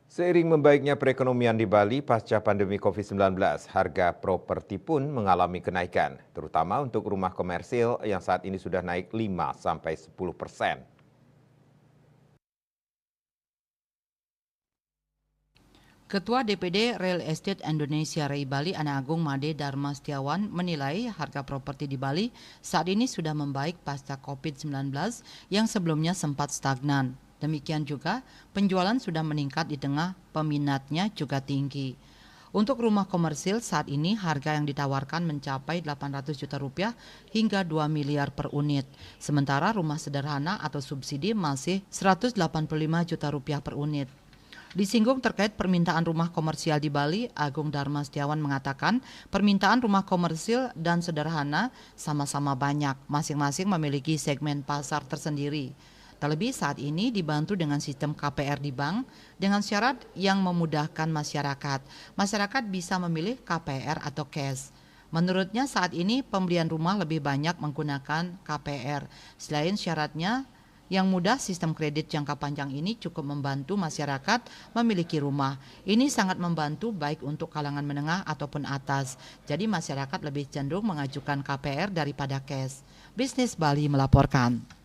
Seiring membaiknya perekonomian di Bali pasca pandemi COVID-19, harga properti pun mengalami kenaikan, terutama untuk rumah komersil yang saat ini sudah naik 5–10%. Ketua DPD Real Estate Indonesia Ray Bali Ana Agung Made Dharma Setiawan menilai harga properti di Bali saat ini sudah membaik pasca COVID-19 yang sebelumnya sempat stagnan. Demikian juga penjualan sudah meningkat di tengah peminatnya juga tinggi. Untuk rumah komersil saat ini harga yang ditawarkan mencapai 800 juta rupiah hingga 2 miliar per unit. Sementara rumah sederhana atau subsidi masih 185 juta rupiah per unit. Disinggung terkait permintaan rumah komersial di Bali, Agung Dharma Setiawan mengatakan permintaan rumah komersil dan sederhana sama-sama banyak, masing-masing memiliki segmen pasar tersendiri. Terlebih saat ini dibantu dengan sistem KPR di bank dengan syarat yang memudahkan masyarakat. Masyarakat bisa memilih KPR atau cash. Menurutnya saat ini pembelian rumah lebih banyak menggunakan KPR. Selain syaratnya yang mudah, sistem kredit jangka panjang ini cukup membantu masyarakat memiliki rumah. Ini sangat membantu baik untuk kalangan menengah ataupun atas. Jadi masyarakat lebih cenderung mengajukan KPR daripada cash. Bisnis Bali melaporkan.